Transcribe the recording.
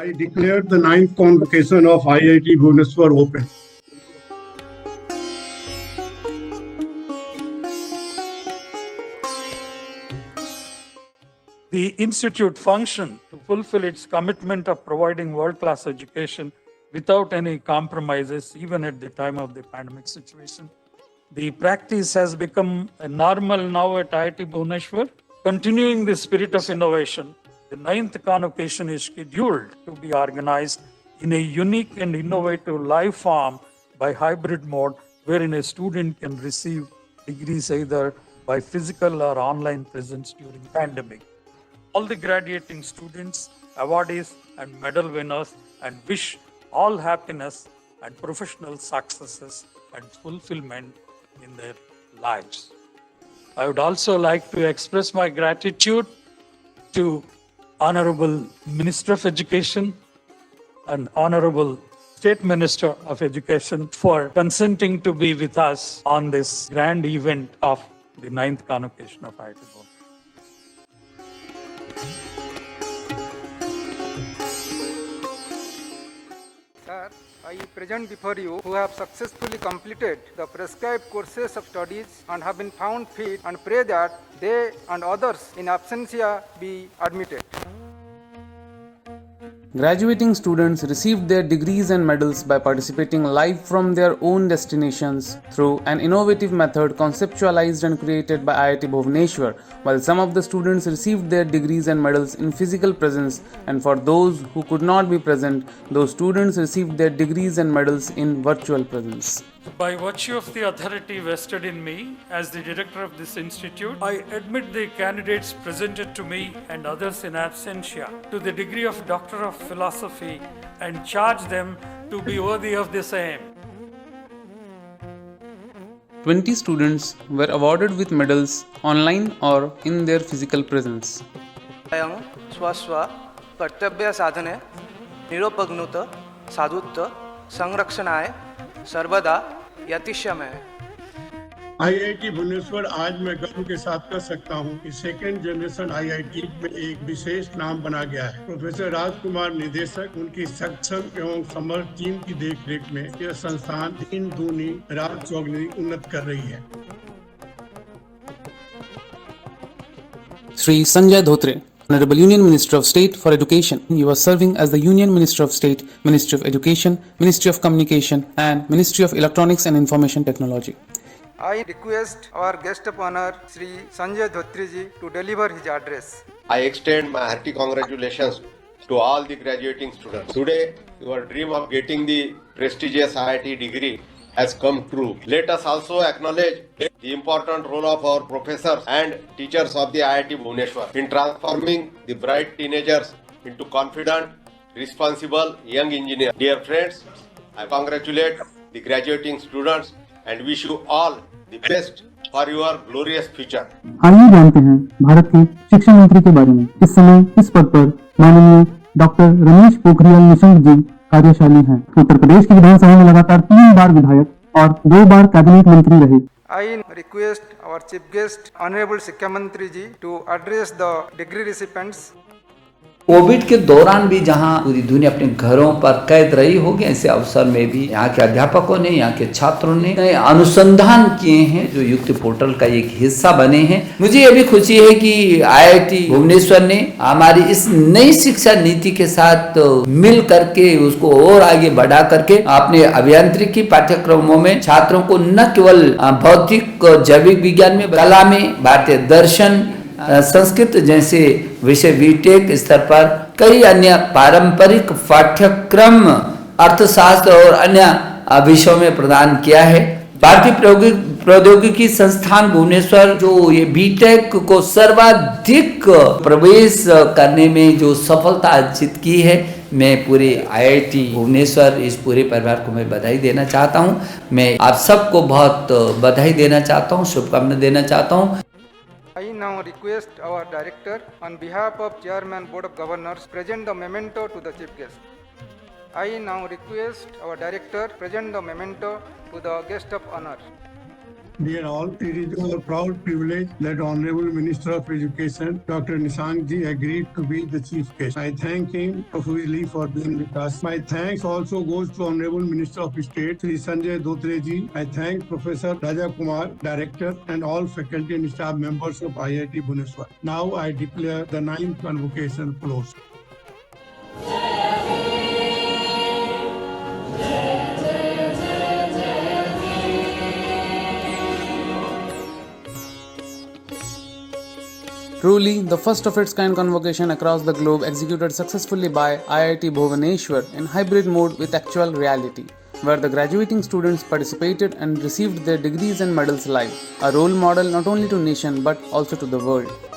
I declare the ninth convocation of IIT Bhubaneswar open. The institute functioned to fulfill its commitment of providing world-class education without any compromises, even at the time of the pandemic situation. The practice has become a normal now at IIT Bhubaneswar. Continuing the spirit of innovation, the ninth convocation is scheduled to be organized in a unique and innovative live form by hybrid mode, wherein a student can receive degrees either by physical or online presence during pandemic. All the graduating students, awardees, and medal winners, and wish all happiness and professional successes and fulfillment in their lives. I would also like to express my gratitude to Honorable Minister of Education and Honorable State Minister of Education for consenting to be with us on this grand event of the ninth convocation of IIT Bhubaneswar. Sir, I present before you who have successfully completed the prescribed courses of studies and have been found fit, and pray that they and others in absentia be admitted. Graduating students received their degrees and medals by participating live from their own destinations through an innovative method conceptualized and created by IIT Bhubaneswar, while some of the students received their degrees and medals in physical presence, and for those who could not be present, those students received their degrees and medals in virtual presence. By virtue of the authority vested in me as the director of this institute, I admit the candidates presented to me and others in absentia to the degree of Doctor of Philosophy and charge them to be worthy of the same. 20 students were awarded with medals online or in their physical presence. अयं स्वस्व कर्तव्य साधने निरुपग्नुत साधुत्व संरक्षणाय सर्वदा यतिष्यामि। IIT Bhubaneswar आज मैं गर्व के साथ कह सकता हूं कि सेकेंड जनरेशन IIT में एक विशेष नाम बना गया है। प्रोफेसर राजकुमार निदेशक, उनकी सक्षम एवं समर्थ टीम की देखरेख में यह संस्थान दिन दूनी रात चौगुनी उन्नत कर रही है। Sri Sanjay Dhotre, Honorable Union Minister of State for Education. He was serving as the Union Minister of State, Ministry of Education, Ministry of Communication and Ministry of Electronics and Information Technology. I request our guest of honor, Sri Sanjay Dhotre ji, to deliver his address. I extend my hearty congratulations to all the graduating students. Today, your dream of getting the prestigious IIT degree has come true. Let us also acknowledge the important role of our professors and teachers of the IIT Bhubaneswar in transforming the bright teenagers into confident, responsible young engineers. Dear friends, I congratulate the graduating students and wish you all the best for your glorious future. आइए जानते हैं भारत के शिक्षा मंत्री के बारे में। इस समय इस पद पर माननीय डॉक्टर रमेश पोखरियाल निशंक जी कार्यशाली हैं। उत्तर प्रदेश की विधानसभा में लगातार 3 बार विधायक और 2 बार कैबिनेट मंत्री रहे। I request our chief guest, Honorable Shiksha Mantri ji, to address the degree recipients. Covid के दौरान भी जहां पूरी दुनिया अपने घरों पर कैद रही होगी, ऐसे अवसर में भी यहाँ के अध्यापकों ने, यहाँ के छात्रों ने अनुसंधान किए हैं जो युक्ति पोर्टल का एक हिस्सा बने हैं। मुझे ये भी खुशी है कि IIT भुवनेश्वर ने हमारी इस नई शिक्षा नीति के साथ मिल करके उसको और आगे बढ़ा करके अपने अभियांत्रिकी पाठ्यक्रमों में छात्रों को न केवल भौतिक जैविक विज्ञान में, कला में, भारतीय दर्शन, संस्कृत जैसे विषय बीटेक स्तर पर कई अन्य पारंपरिक पाठ्यक्रम, अर्थशास्त्र और अन्य विषयों में प्रदान किया है। भारतीय प्रौद्योगिकी संस्थान भुवनेश्वर जो ये बीटेक को सर्वाधिक प्रवेश करने में जो सफलता अर्जित की है, मैं पूरे IIT भुवनेश्वर इस पूरे परिवार को मैं बधाई देना चाहता हूँ। मैं आप सबको बहुत बधाई देना चाहता हूँ, शुभकामनाएं देना चाहता हूँ। I now request our director, on behalf of Chairman Board of Governors, present the memento to the chief guest. I now request our director present the memento to the guest of honor. Dear all, it is our proud privilege that Honorable Minister of Education, Dr. Nishank Ji, agreed to be the chief guest. I thank him profusely for being with us. My thanks also goes to Honorable Minister of State, Sri Sanjay Dhotre Ji. I thank Professor Raja Kumar, Director, and all faculty and staff members of IIT Bhubaneswar. Now I declare the 9th convocation closed. Truly, the first of its kind convocation across the globe executed successfully by IIT Bhubaneswar in hybrid mode with actual reality, where the graduating students participated and received their degrees and medals live, a role model not only to nation but also to the world.